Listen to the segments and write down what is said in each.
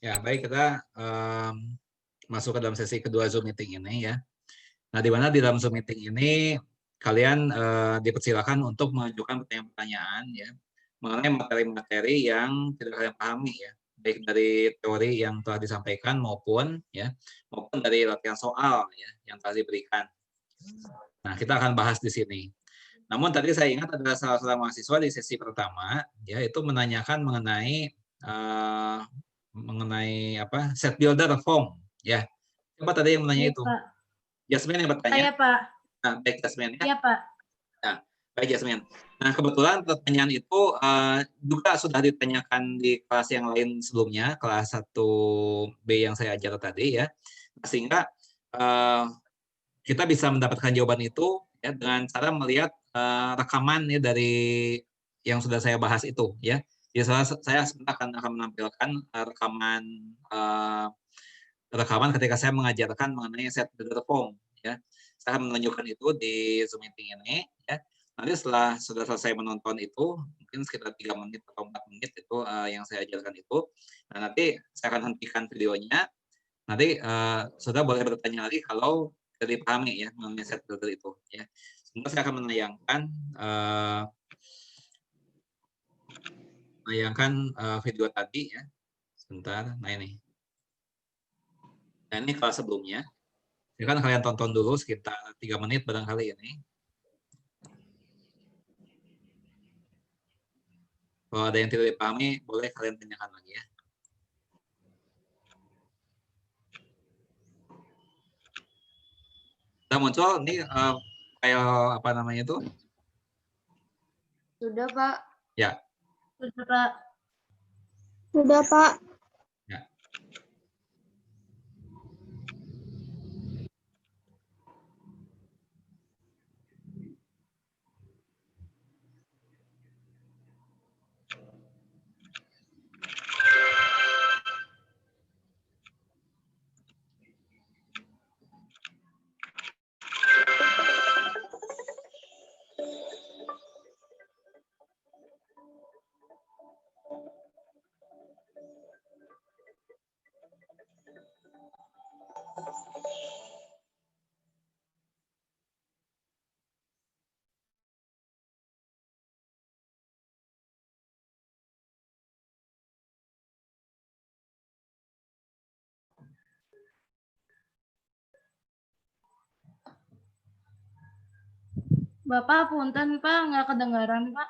Ya, baik, kita masuk ke dalam sesi kedua Zoom meeting ini ya. Nah, di mana di dalam Zoom meeting ini kalian dipersilakan untuk mengajukan pertanyaan-pertanyaan ya mengenai materi-materi yang tidak kalian pahami ya, baik dari teori yang telah disampaikan maupun dari latihan soal ya yang telah diberikan. Nah, kita akan bahas di sini. Namun tadi saya ingat ada salah satu mahasiswa di sesi pertama ya itu menanyakan mengenai apa set builder form ya. Coba tadi yang menanya itu. Pak. Jasmine yang bertanya. Saya, Pak. Nah, baik Jasmine ya. Iya, Pak. Nah, baik Jasmine. Nah, kebetulan pertanyaan itu juga sudah ditanyakan di kelas yang lain sebelumnya, kelas 1B yang saya ajar tadi ya. Sehingga kita bisa mendapatkan jawaban itu ya dengan cara melihat rekaman ya dari yang sudah saya bahas itu ya. Jadi saya sebentar akan menampilkan rekaman ketika saya mengajarkan mengenai set builder form ya. Saya menunjukkan itu di Zoom meeting ini ya. Nanti setelah sudah selesai menonton itu mungkin sekitar 3 menit atau 4 menit itu yang saya ajarkan itu. Nah, nanti saya akan hentikan videonya. Nanti sudah boleh bertanya lagi kalau tidak dipahami ya mengenai set builder itu ya. Sebentar saya akan menayangkan video tadi ya. Sebentar. Nah, ini. Nah, ini kelas sebelumnya. Jadi kan kalian tonton dulu sekitar 3 menit barangkali ini. Kalau ada yang tidak dipahami, boleh kalian tanyakan lagi ya. Sudah muncul, ini file apa namanya itu? Sudah, Pak. Ya. Sudah, Pak. Sudah, Pak. Ya. Bapak, punten, Pak. Nggak kedengaran, Pak.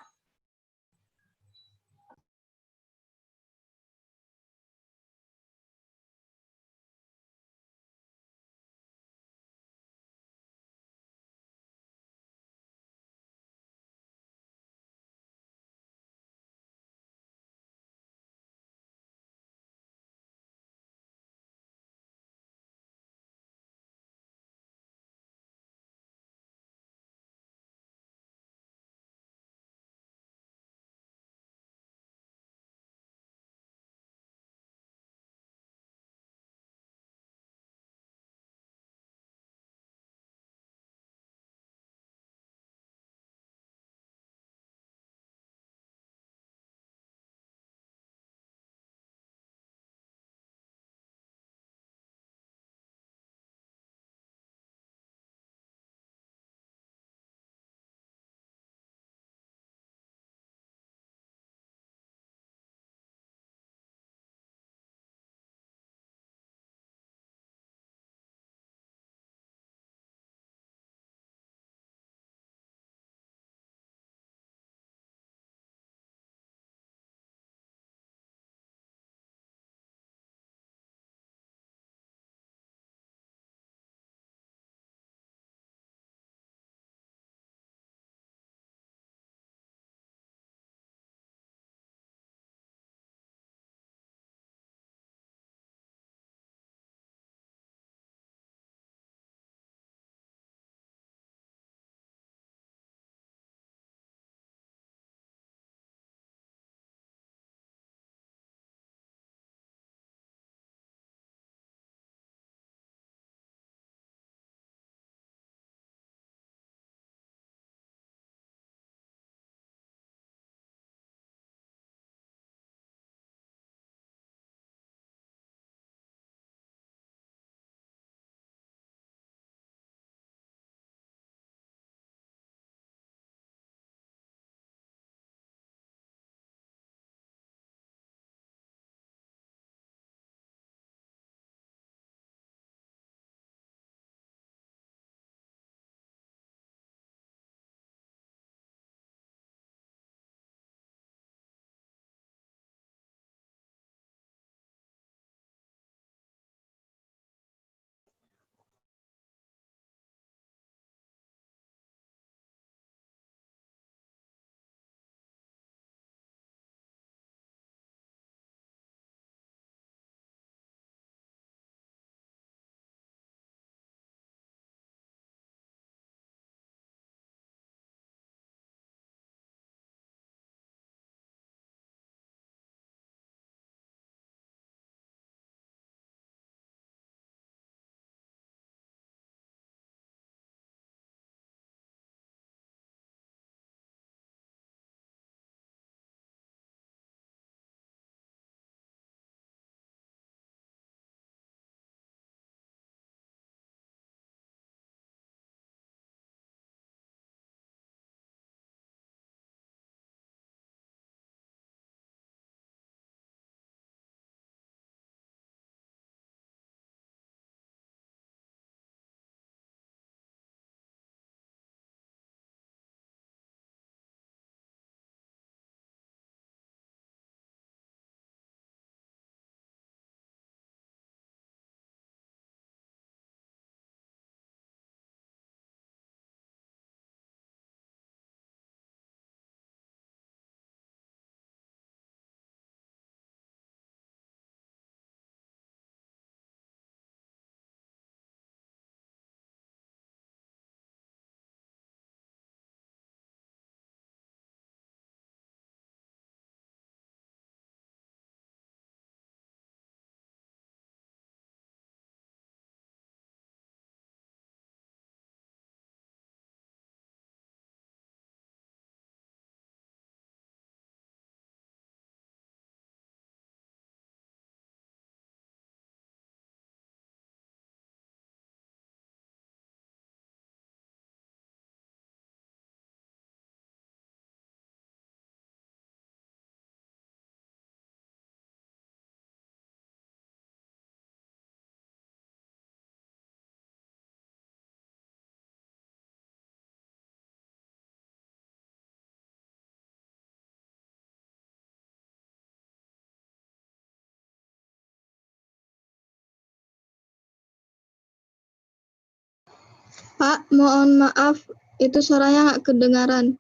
Pak, mohon maaf, itu suaranya nggak kedengaran.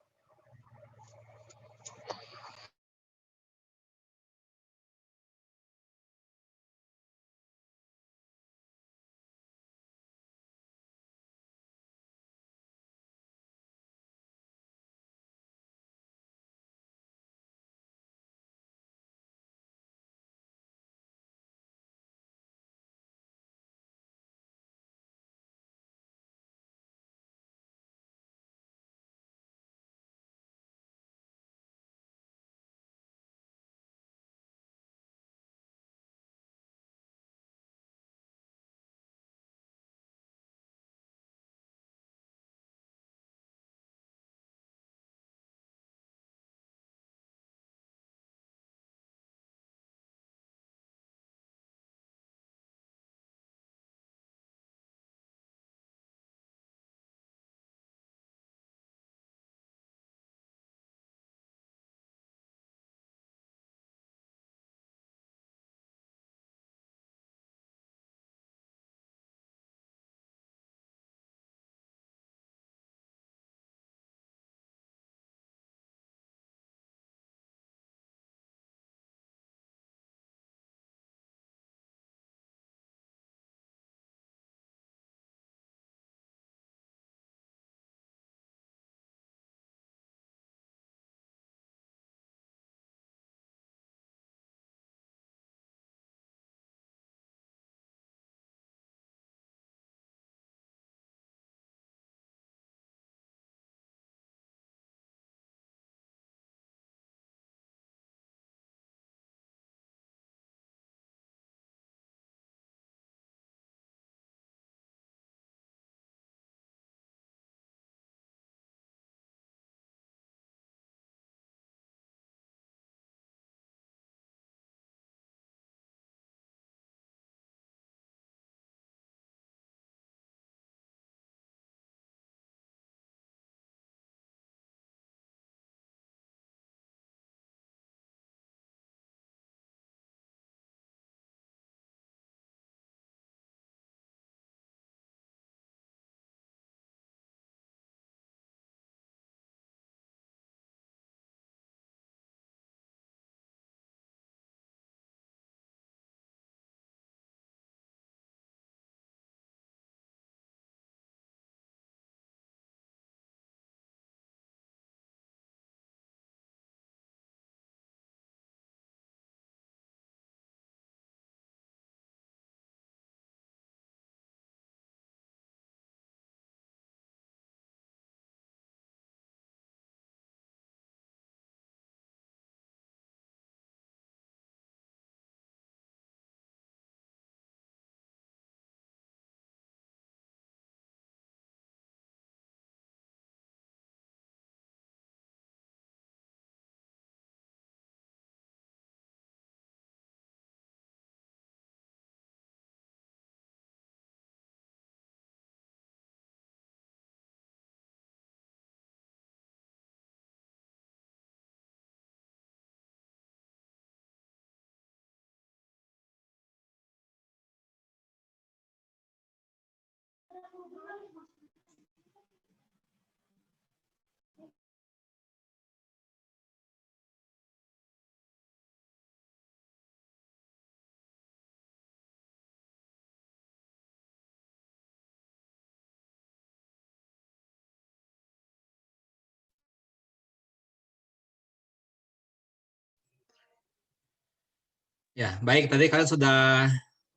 Ya, baik. Tadi kalian sudah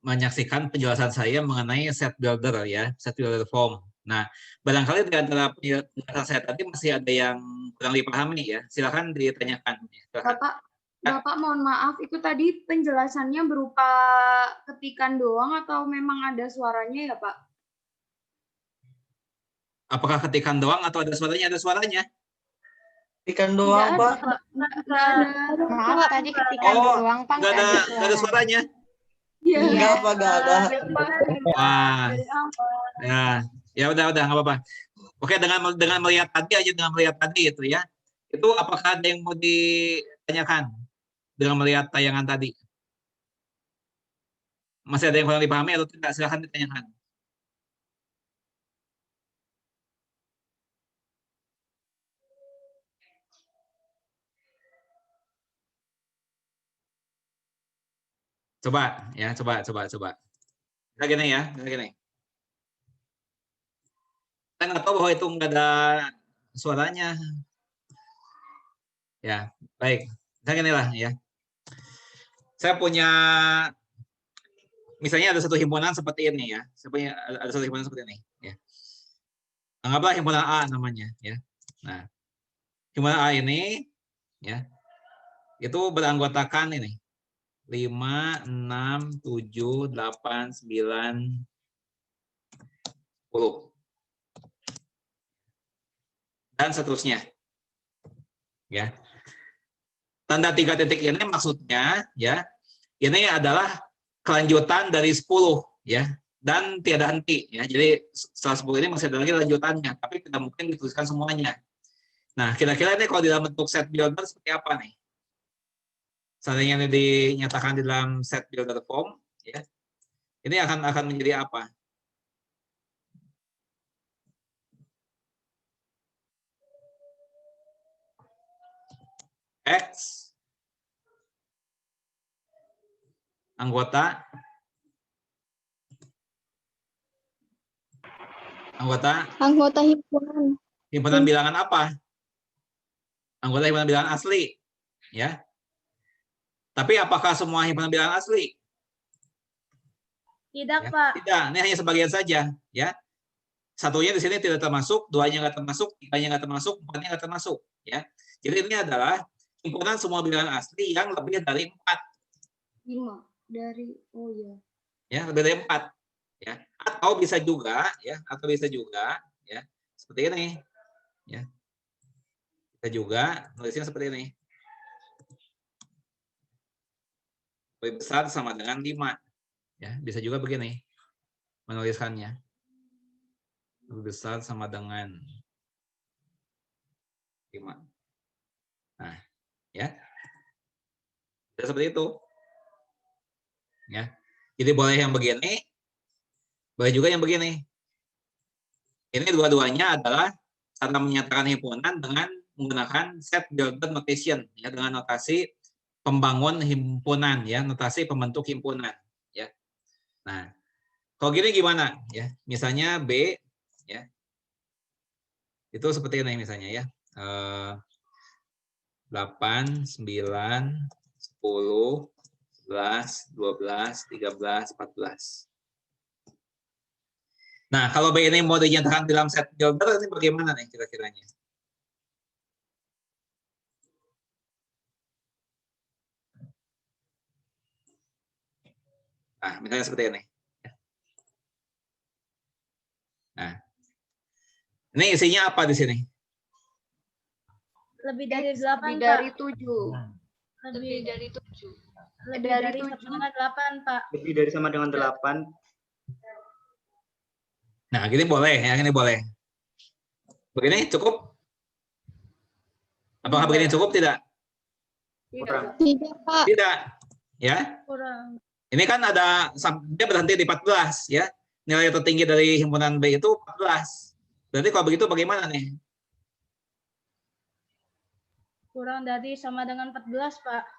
menyaksikan penjelasan saya mengenai set builder ya, set builder form. Nah, barangkali di antara penjelasan saya tadi masih ada yang kurang dipahami ya. Silakan ditanyakan. Silakan. Bapak mohon maaf, itu tadi penjelasannya berupa ketikan doang atau memang ada suaranya ya, Pak? Apakah ketikan doang atau ada suaranya? Ada suaranya. Ketikan doang, Pak. Nggak ada. Maaf, tadi ketikan doang, Pak. Nggak ada suaranya. Iya. Enggak, Pak, enggak ada. Wah, ya udah nggak apa-apa. Oke, dengan melihat tadi itu ya. Itu apakah ada yang mau ditanyakan dengan melihat tayangan tadi? Masih ada yang kurang dipahami atau tidak? Silakan ditanyakan. Coba ya, coba. Kita gini ya, kita gini. Kita nggak tahu bahwa itu nggak ada suaranya. Ya, baik. Kita gini lah ya. Saya punya, misalnya ada satu himpunan seperti ini ya. Saya punya ada satu himpunan seperti ini. Ya. Anggaplah himpunan A namanya ya. Nah, himpunan A ini ya itu beranggotakan ini 5, 6, 7, 8, 9, 10 dan seterusnya ya. Tanda 3 titik ini maksudnya ya ini adalah kelanjutan dari 10 ya dan tiada henti ya. Jadi setelah 10 ini masih ada lagi lanjutannya, tapi tidak mungkin dituliskan semuanya. Nah, kira-kira ini kalau di dalam bentuk set builder seperti apa nih? Seandainya ini dinyatakan di dalam set builder form ya. Ini akan menjadi apa? X anggota himpunan. himpunan bilangan apa? Anggota himpunan bilangan asli ya. Tapi apakah semua himpunan bilangan asli? Tidak, Ya, Pak. tidak, ini hanya sebagian saja ya. Satunya di sini tidak termasuk, duanya nggak termasuk, tiganya nggak termasuk, empatnya nggak termasuk ya. Jadi ini adalah himpunan semua bilangan asli yang lebih dari 4. 5 dari, oh ya. Ya, lebih dari 4 ya. Atau bisa juga ya, ya seperti ini ya. Kita juga nulisnya seperti ini. Lebih besar sama dengan 5 ya, bisa juga begini menuliskannya. Lebih besar sama dengan 5. Nah, ya. Bisa seperti itu. Ya. Jadi boleh yang begini, boleh juga yang begini. Ini dua-duanya adalah cara menyatakan himpunan dengan menggunakan set builder notation ya, dengan notasi pembangun himpunan ya, notasi pembentuk himpunan ya. Nah, kalau gini gimana ya? Misalnya B ya. Itu seperti ini misalnya ya. 8, 9, 10, 11, 12, 13, 14. Nah, kalau B ini mau dinyatakan dalam set builder, ini bagaimana nih kira-kiranya? Nah, misalnya seperti ini. Nah, ini isinya apa di sini? Lebih dari 8, Lebih Pak. dari 7. Lebih dari 7. lebih dari dari 7. 8, Pak. Lebih dari sama dengan 8. Nah, gini boleh ya, ini boleh. Begini cukup? Apakah begini cukup? Tidak? Kurang. Tidak, Pak. Tidak. Ya. Kurang. Ini kan ada, dia berhenti di 14 ya. Nilai tertinggi dari himpunan B itu 14. Berarti kalau begitu bagaimana nih? Kurang dari sama dengan 14, Pak.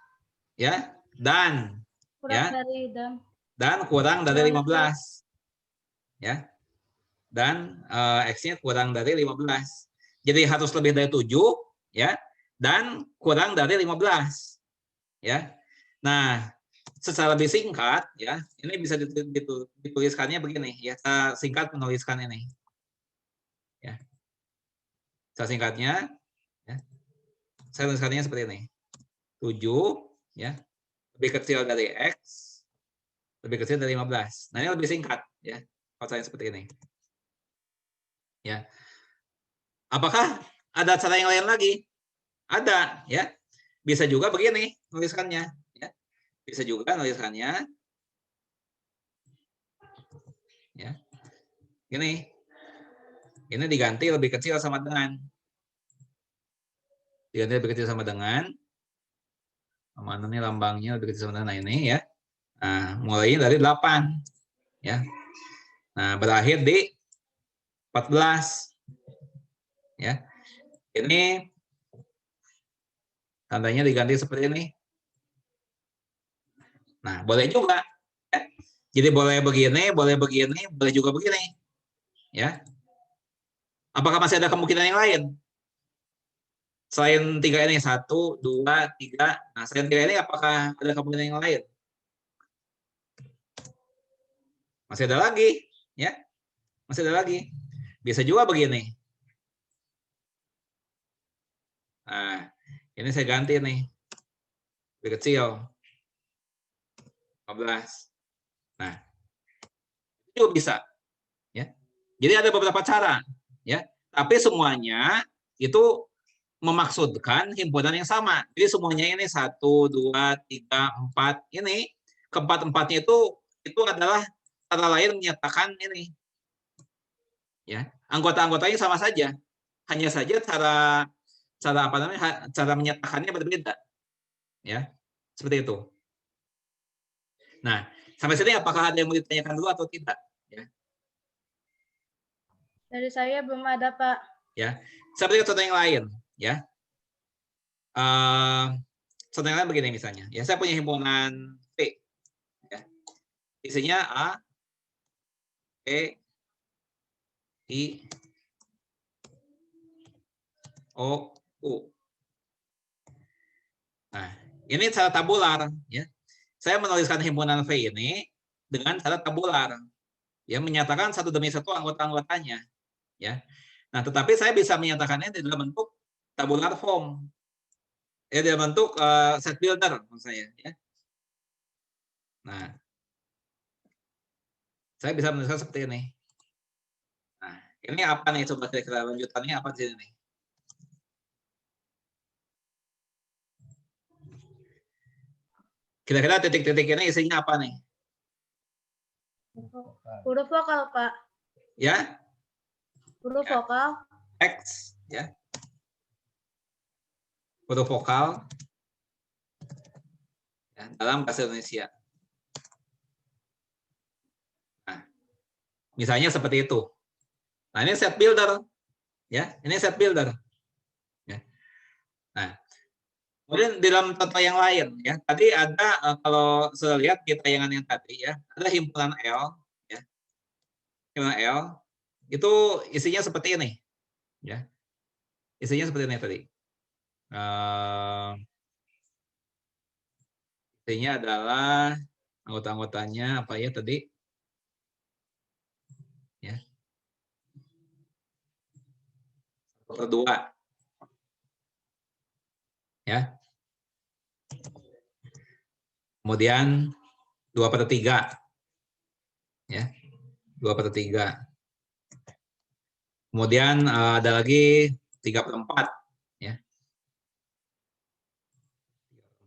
Ya, dan Kurang ya. dari Dan kurang dari Kurang 15. Ya. Dan X-nya kurang dari 15. Jadi harus lebih dari 7 ya, dan kurang dari 15. Ya. Nah, secara lebih singkat ya, ini bisa dituliskannya begini ya, saya singkat menuliskan ini. Ya. Secara singkatnya ya. Saya tuliskannya seperti ini. 7 ya, lebih kecil dari X, lebih kecil dari 15. Nah, ini lebih singkat ya, kalau saya seperti ini. Ya. Apakah ada cara yang lain lagi? Ada ya. Bisa juga begini tuliskannya ya. Bisa juga tuliskannya ya. Gini. Ini diganti lebih kecil sama dengan. Diganti lebih kecil sama dengan. Mana nih lambangnya lebih kecil sama dengan ini ya. Nah, mulainya dari 8 ya. Nah, berakhir di 14 ya. Ini tandanya diganti seperti ini Nah, boleh juga. Ya. Jadi boleh begini, boleh juga begini. Ya. Apakah masih ada kemungkinan yang lain? Selain 3 ini, 1, 2, 3. Nah, selain 3 ini apakah ada kemungkinan yang lain? Masih ada lagi, ya. Masih ada lagi. Bisa juga begini. Nah, ini saya ganti nih. Lebih kecil. 15. Nah, itu bisa, ya. Jadi ada beberapa cara, ya. Tapi semuanya itu memaksudkan himpunan yang sama. Jadi semuanya ini 1, 2, 3, 4 ini keempat-empatnya itu adalah cara lain menyatakan ini. Ya, anggota-anggotanya sama saja. Hanya saja cara apa namanya? Cara menyatakannya berbeda. Ya. Seperti itu. Nah, sampai sini apakah ada yang mau ditanyakan dulu atau tidak? Ya. Dari saya belum ada, Pak. Ya. Seperti contoh yang lain, ya. Contoh yang lain begini misalnya. Ya, saya punya himpunan P. Ya. Isinya A, E, I, O, U. Nah, ini cara tabular, ya. Saya menuliskan himpunan V ini dengan cara tabular, ya, menyatakan satu demi satu anggota-anggotanya, ya. Nah, tetapi saya bisa menyatakannya di dalam bentuk tabular form, ya, dalam bentuk set builder, maksud saya, ya. Nah, saya bisa menuliskan seperti ini. Nah, ini apa nih? Coba kira-kira lanjutannya apa di sini nih? Kira-kira titik-titik ini isinya apa nih? Huruf vokal, Pak. Ya? Huruf Ya. vokal. X, ya. Huruf vokal, ya, dalam bahasa Indonesia. Nah, misalnya seperti itu. Nah, ini set builder, ya. Ini set builder. Ya. Nah, kemudian di dalam contoh yang lain, ya. Tadi ada kalau saya lihat di tayangan yang tadi, ya, ada himpunan L, ya. Himpunan L itu isinya seperti ini, ya. Isinya seperti ini tadi. Isinya adalah anggota-anggotanya apa ya tadi? Ya. 1/2. Ya. Kemudian 2/3. Ya. 2/3. Kemudian ada lagi 3/4. Ya.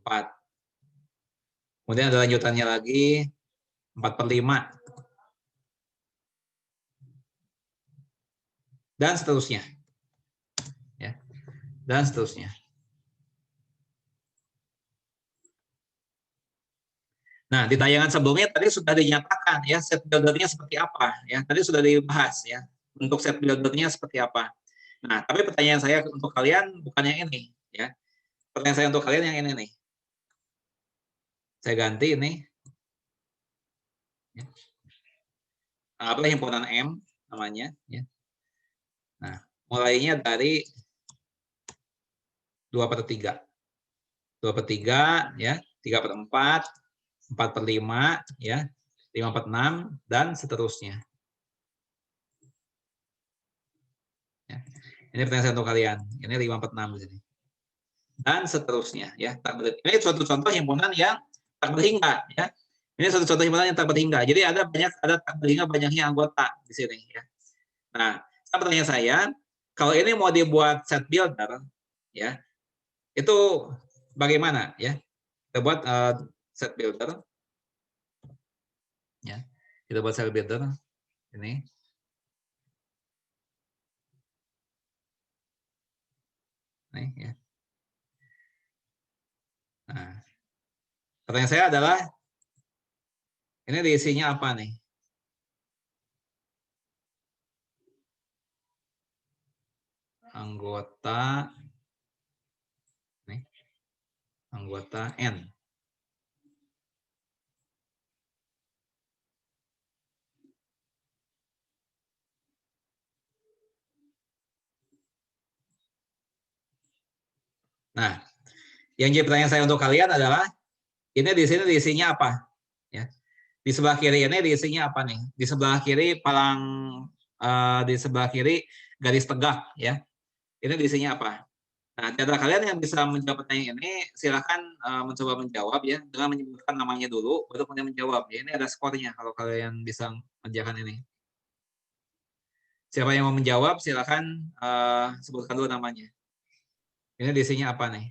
4. Kemudian ada lanjutannya lagi 4/5. Dan seterusnya. Ya. Dan seterusnya. Nah, di tayangan sebelumnya tadi sudah dinyatakan ya set builder-nya seperti apa ya. Tadi sudah dibahas ya. Untuk set builder-nya seperti apa. Nah, tapi pertanyaan saya untuk kalian bukan yang ini ya. Pertanyaan saya untuk kalian yang ini nih. Saya ganti ini. Ya. Apa himpunan M namanya ya. Nah, mulainya dari 2/3. 2/3 ya, 3/4, 4/5 ya, 5/6 dan seterusnya. Ya. Ini pertanyaan saya untuk kalian. Ini 5/6 di sini. Dan seterusnya ya. Ini suatu contoh himpunan yang tak berhingga ya. Ini suatu contoh himpunan yang tak berhingga. Jadi ada tak berhingga banyaknya anggota di sini ya. Nah, pertanyaan saya, kalau ini mau dibuat set builder ya, itu bagaimana ya? Kita buat set builder ya. Kita buat set builder ini. Nih ya. Nah, pertanyaan saya adalah ini diisinya apa nih? Anggota nih. Anggota N. Nah, yang jadi pertanyaan saya untuk kalian adalah, ini di sini diisinya apa? Ya. Di sebelah kiri ini diisinya apa nih? Di sebelah kiri di sebelah kiri garis tegak, ya. Ini diisinya apa? Nah, di antara kalian yang bisa menjawab pertanyaan ini, silakan mencoba menjawab ya, dengan menyebutkan namanya dulu, baru kemudian menjawab. Ya, ini ada skornya kalau kalian bisa mengerjakan ini. Siapa yang mau menjawab, silakan sebutkan dulu namanya. Ini diisinya apa nih?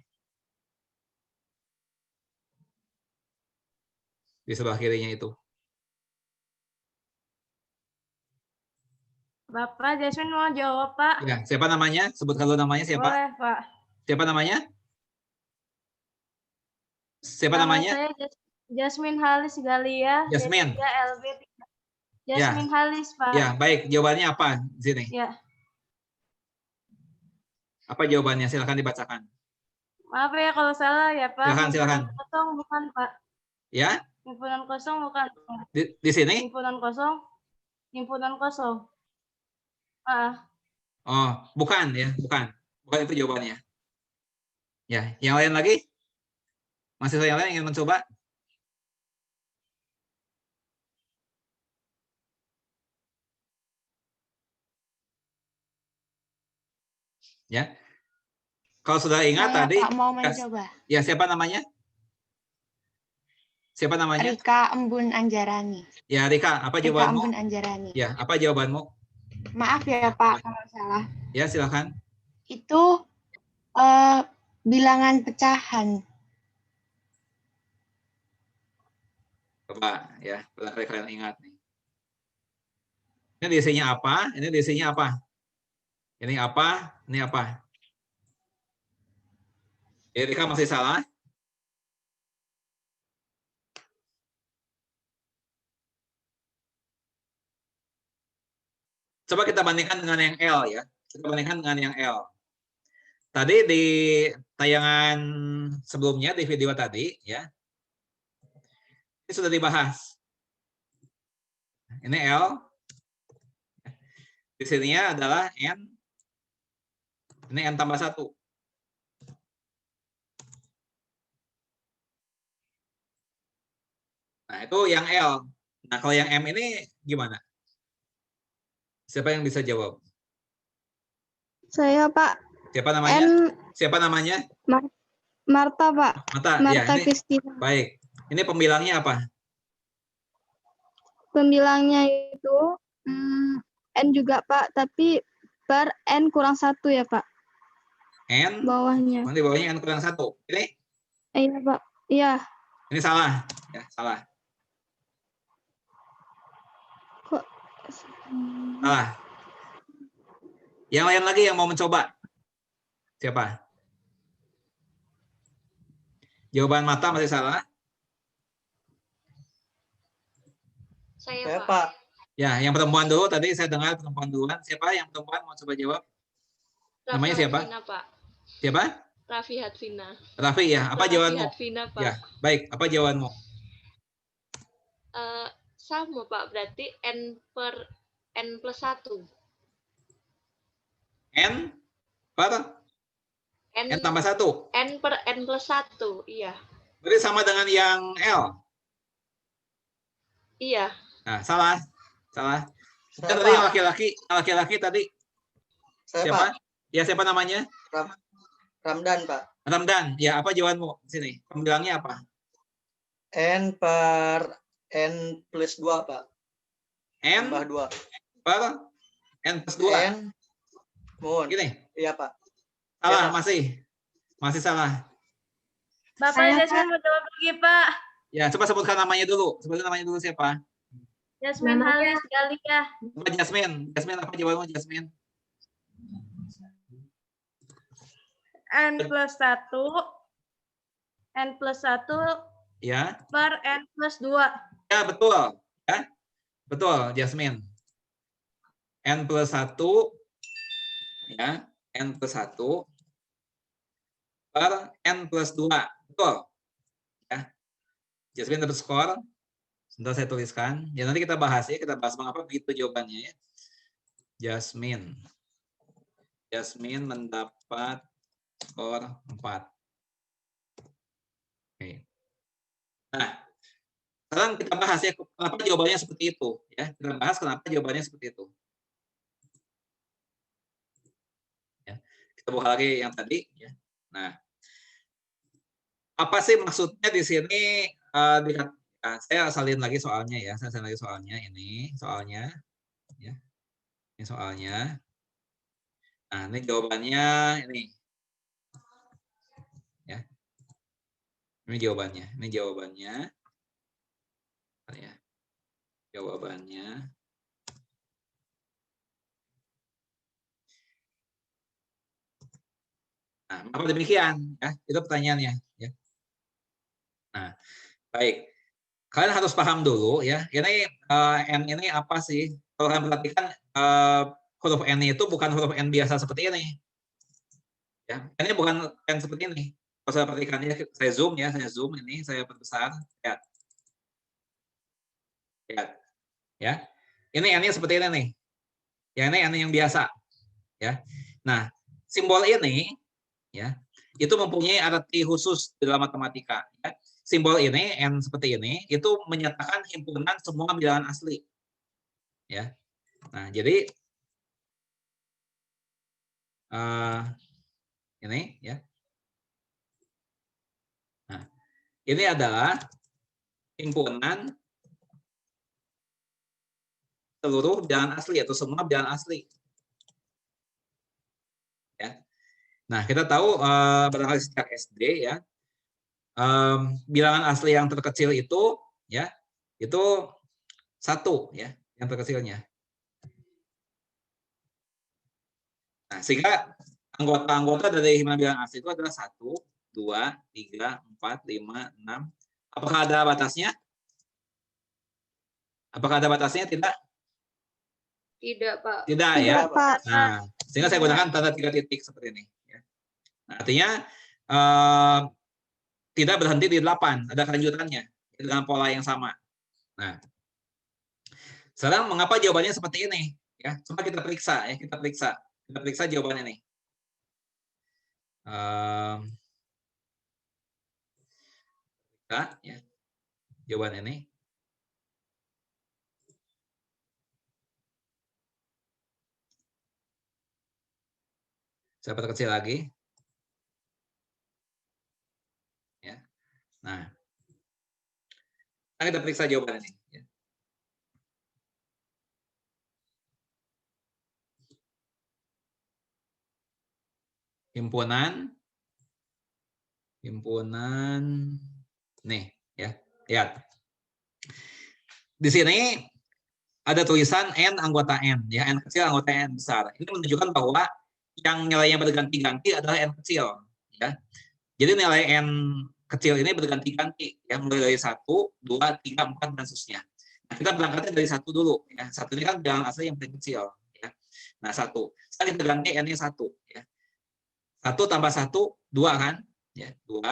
Di sebelah kirinya itu. Bapak Jasmine mau jawab, Pak. Ya, siapa namanya? Sebutkan dulu namanya siapa? Boleh, Pak. Siapa namanya? Siapa Nama namanya? saya Jasmine Halis Galia. Jasmine. D3 LB 3. Jasmine Halis, Pak. Ya, baik. Jawabannya apa di sini? Ya. Apa jawabannya? Silakan dibacakan. Maaf ya kalau salah ya, Pak. Silakan. Himpunan kosong bukan, Pak. Ya? Himpunan kosong bukan. Di sini? Himpunan kosong. Himpunan kosong. Oh, bukan ya, bukan. Bukan itu jawabannya. Ya, yang lain lagi? Mahasiswa yang lain ingin mencoba? Ya. Kalau sudah ingat Saya, tadi, Pak, mau mencoba. ya siapa namanya? Siapa namanya? Rika Embun Anjarani. Ya, Rika, apa Rika jawabanmu? Embun Anjarani. Ya, apa jawabanmu? Maaf ya, Pak, kalau salah. Ya, silakan. Itu bilangan pecahan. Coba ya, barangkali kalian ingat nih. Ini diisinya apa? Ini diisinya apa? Ini apa? Ini apa? Rika masih salah? Coba kita bandingkan dengan yang L ya. Kita bandingkan dengan yang L. Tadi di tayangan sebelumnya, di video tadi ya, ini sudah dibahas. Ini L. Di sininya adalah N. Ini N tambah 1. Nah, itu yang L. Nah, kalau yang M ini gimana? Siapa yang bisa jawab? Saya, Pak. Siapa namanya? N. Siapa namanya? Marta, Pak. Marta. Marta Ya, ini, Kristina. baik. Ini pembilangnya apa? Pembilangnya itu N juga, Pak. Tapi per N kurang 1 ya, Pak. N. Bawahnya. Nanti bawahnya N kurang 1. Ini? Iya, Pak. Iya. Ini salah. Ya, salah. Kok? Salah. Yang lain lagi yang mau mencoba? Siapa? Jawaban Mata masih salah? Saya, Pak. Ya, yang perempuan dulu. Tadi saya dengar perempuan duluan. Siapa yang perempuan mau coba jawab? Namanya siapa? Hatvina, Pak. Siapa? Raffi Hatvina. Raffi ya. Apa Raffi jawabanmu? Hatvina, Pak. Ya, baik. Apa jawabanmu? Sama, Pak. Berarti N per N plus 1. N per N tambah 1. N per N plus 1. Iya. Berarti sama dengan yang L. Iya. Nah, salah. Salah. Saya, Tadi yang Pak. laki-laki tadi. Saya, Siapa? Pak. Ya, siapa namanya? Ramdan, Pak. Ramdan. Ya, apa jawabanmu? Sini. Pembilangnya apa? N per N plus 2, Pak. N Tambah 2. per N plus 2. N. Mohon. Gini. Iya, Pak. Salah, Ya, Pak. masih salah. Bapak Saya, Jasmine mau jawab lagi, Pak. Ya, coba sebutkan namanya dulu. Sebutkan namanya dulu siapa? Jasmine Namanya- Halis Galia. Coba Jasmine. Jasmine, apa jawabanmu, Jasmine? N plus 1. N plus 1 Ya. per N plus 2. Ya, betul. Ya. Betul, Jasmine. N plus 1. Ya. N plus 1 per N plus 2. Betul. Ya. Jasmine dapat skor. Sebentar saya tuliskan. Ya, nanti kita bahas ya. Kita bahas mengapa begitu jawabannya ya. Jasmine mendapat skor 4. Oke. Nah, sekarang kita bahas ya kenapa jawabannya seperti itu ya. Kita bahas kenapa jawabannya seperti itu. Ya. Kita buka lagi yang tadi ya. Nah, apa sih maksudnya di sini saya salin lagi soalnya ya. Saya salin lagi soalnya ini soalnya ya. Ini soalnya. Nah, ini jawabannya ini. Ya. Ini jawabannya. Ini jawabannya. Ya. Jawabannya. Nah, mengapa demikian? Ya, itu pertanyaannya. Ya. Nah, baik. Kalian harus paham dulu ya. Ini N ini apa sih? Kalau kalian perhatikan huruf N itu bukan huruf N biasa seperti ini. Ya, ini bukan N seperti ini. Kalau saya perhatikan ya, saya zoom ya, saya zoom ini, saya perbesar. Lihat. Lihat. Ya. Ini N-nya seperti ini nih. Ya, ini N yang biasa. Ya. Nah, simbol ini ya, itu mempunyai arti khusus dalam matematika ya. Simbol ini N seperti ini itu menyatakan himpunan semua bilangan asli. Ya. Nah, jadi ini ya. Nah, ini adalah himpunan seluruh bilangan asli atau semua bilangan asli. Ya. Nah, kita tahu barangkali sejak SD ya. Bilangan asli yang terkecil itu ya itu 1 ya yang terkecilnya. Nah, sehingga anggota-anggota dari himpunan bilangan asli itu adalah 1, 2, 3, 4, 5, 6. Apakah ada batasnya? Apakah ada batasnya? Tidak. Tidak, Pak. Tidak ya. Nah, sehingga saya gunakan tanda 3 titik seperti ini. Ya. Nah, artinya tidak berhenti di 8, ada kelanjutannya dengan pola yang sama. Nah, sekarang mengapa jawabannya seperti ini? Ya, coba kita periksa ya, kita periksa jawabannya nih. Ya, jawaban ini. Saya perkecil lagi. Ya. Nah, kita periksa jawaban ini. Ya. Himpunan nih ya. Lihat. Di sini ada tulisan N anggota N ya, N kecil anggota N besar. Ini menunjukkan bahwa yang nilainya berganti-ganti adalah N kecil ya. Jadi nilai N kecil ini berganti-ganti ya, mulai dari 1, 2, 3, 4 dan seterusnya. Nah, kita berangkatnya dari 1 dulu ya. 1 ini kan bilangan asli yang paling kecil ya. Nah, 1. Sekarang kita ganti N-nya 1 ya. 1 tambah 1 2 kan? Ya, 2.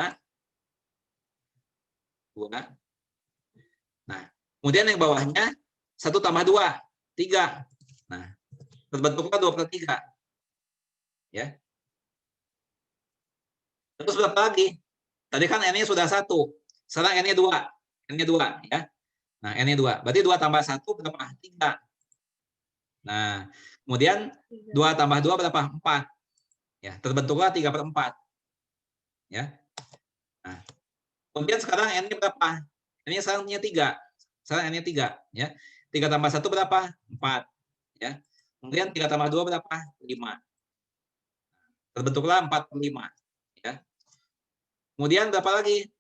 Nah, kemudian yang bawahnya 1 tambah 2 3. Nah, terbentuklah 2/3. Ya. Terus berapa lagi? Tadi kan N-nya sudah 1. Sekarang N-nya 2. N-nya 2 ya. Nah, N-nya 2. Berarti 2 tambah 1 berapa? 3. Nah, kemudian 2 tambah 2 berapa? 4. Ya, terbentuklah 3/4. Ya. Nah, kemudian sekarang N-nya berapa? N-nya sekarang 3. Sekarang N-nya 3 ya. 3 tambah 1 berapa? 4. Ya. Kemudian 3 tambah 2 berapa? 5. Terbentuklah 4/5 ya. Kemudian berapa lagi?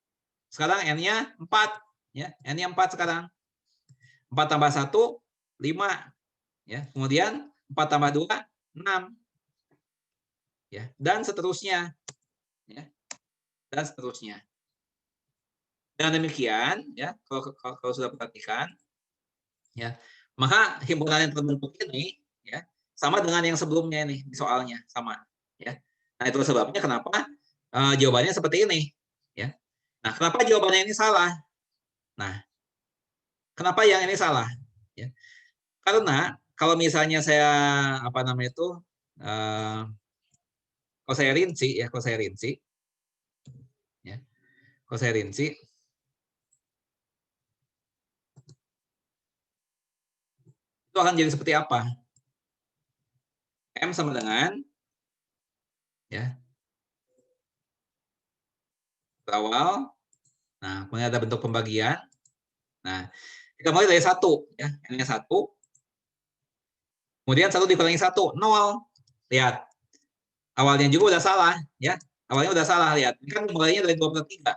Sekarang N-nya 4 ya. N-nya 4 sekarang. 4 tambah 1 5 ya. Kemudian 4 tambah 2 6. Ya, dan seterusnya. Ya. Dan seterusnya. Dan demikian ya, kalau sudah perhatikan ya, maka himpunan yang terbentuk ini ya sama dengan yang sebelumnya ini di soalnya sama ya. Nah, itu sebabnya kenapa jawabannya seperti ini ya. Nah, kenapa jawabannya ini salah? Nah, kenapa yang ini salah? Ya. Karena kalau misalnya saya kalau saya rinci ya, kalau saya rinci itu akan jadi seperti apa? M sama dengan ya awal. Nah, kemudian ada bentuk pembagian. Nah, kita mulai dari 1 ya, N-nya 1. Kemudian 1 dikurangi 1, 0. Lihat. Awalnya juga udah salah ya. Awalnya udah salah, lihat. Ini kan mulainya dari 2/3.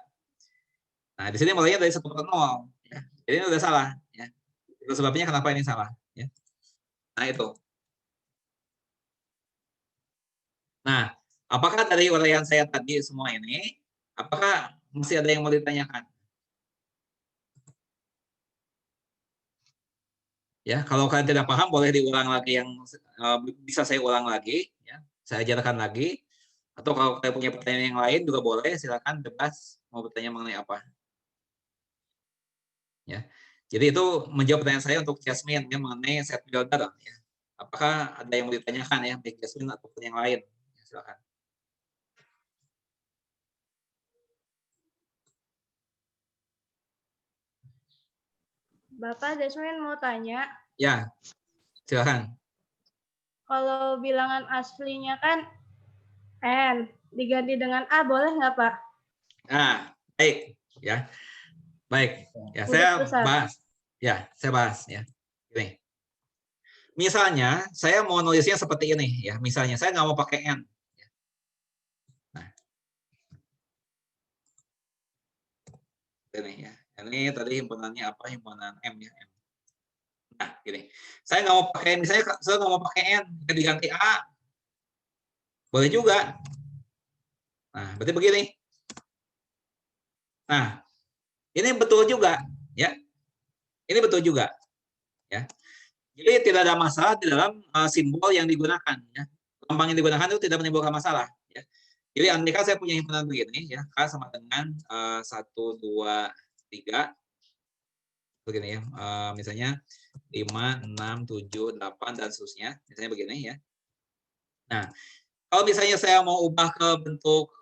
Nah, di sini mulainya dari 1/0 ya. Jadi ini udah salah ya. Itu sebabnya kenapa ini salah ya. Nah, itu. Nah, apakah dari uraian saya tadi semua ini, apakah masih ada yang mau ditanyakan? Ya, kalau kalian tidak paham boleh diulang lagi yang bisa saya ulang lagi, ya. Saya ajarkan lagi. Atau kalau kalian punya pertanyaan yang lain juga boleh, silakan bebas mau bertanya mengenai apa. Ya, jadi itu menjawab pertanyaan saya untuk Jasmine ya, mengenai set builder. Ya. Apakah ada yang mau ditanyakan ya, baik Jasmine ataupun yang lain? Ya, silakan. Bapak Jasmine mau tanya, Ya, silakan. kalau bilangan aslinya kan N, diganti dengan A boleh nggak Pak? Nah, baik ya. Baik, ya Udah saya selesai. bahas. Ya, saya bahas ya. Ini. Misalnya saya mau nulisnya seperti ini ya. Misalnya saya nggak mau pakai N. Nah. Ini ya. Ini tadi himpunannya apa? Himpunan M ya. M. Nah, gini. Saya nggak mau pakai, misalnya saya nggak mau pakai N, diganti A. Boleh juga. Nah, berarti begini. Nah, ini betul juga, ya. Ini betul juga, ya. Jadi tidak ada masalah di dalam simbol yang digunakan, ya. Lambang yang digunakan itu tidak menimbulkan masalah, ya. Jadi andaikan saya punya himpunan begini, ya, K sama dengan 1, 2, 3, begini ya. Misalnya 5, 6, 7, 8 dan seterusnya, misalnya begini ya. Nah, kalau misalnya saya mau ubah ke bentuk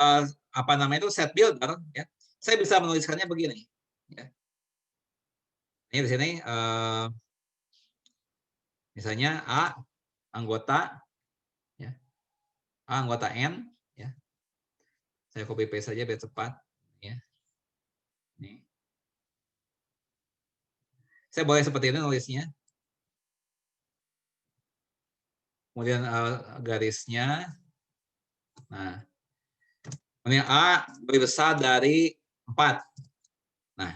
apa namanya itu set builder, ya, saya bisa menuliskannya begini. Ya. Ini di sini misalnya A anggota, ya, A anggota N, ya. Saya copy paste saja biar cepat, ya. Nih. Saya boleh seperti ini nulisnya. Kemudian garisnya. Nah, kemudian A lebih besar dari 4. Nah,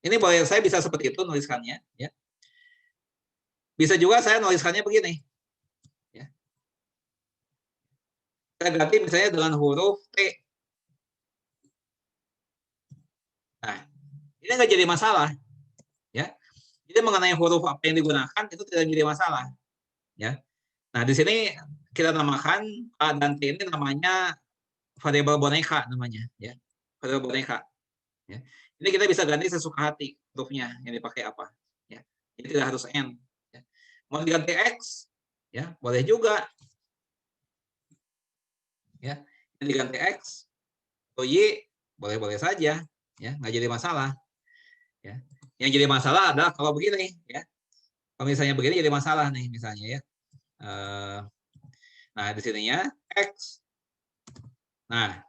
ini boleh saya bisa seperti itu nuliskannya, ya. Bisa juga saya nuliskannya begini. Ya. Saya ganti misalnya dengan huruf T. Nah, ini nggak jadi masalah, ya. Jadi mengenai huruf apa yang digunakan itu tidak jadi masalah, ya. Nah, di sini kita namakan A dan T ini namanya variabel boneka namanya, ya. Variabel boneka, ya. Ini kita bisa ganti sesuka hati hurufnya yang dipakai apa, ya. Jadi tidak harus N, ya. Mau diganti X, ya, boleh juga. Ya, ini diganti X atau Y, boleh-boleh saja, ya, nggak jadi masalah, ya. Yang jadi masalah adalah kalau begini, ya. Kalau misalnya begini jadi masalah nih, misalnya ya. Nah, di sininya X. Nah,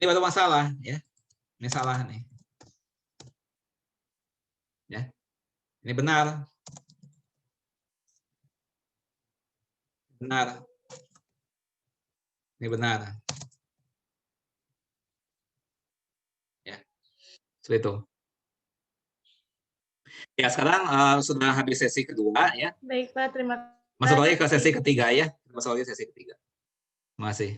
ini baru masalah, ya. Ini salah nih. Ya. Ini benar. Benar. Ini benar. Ya. Seperti itu. Ya, sekarang sudah habis sesi kedua, ya. Baik Pak, terima kasih. Masuk lagi ke sesi ketiga, ya. Masuk lagi ke sesi ketiga. Terima kasih.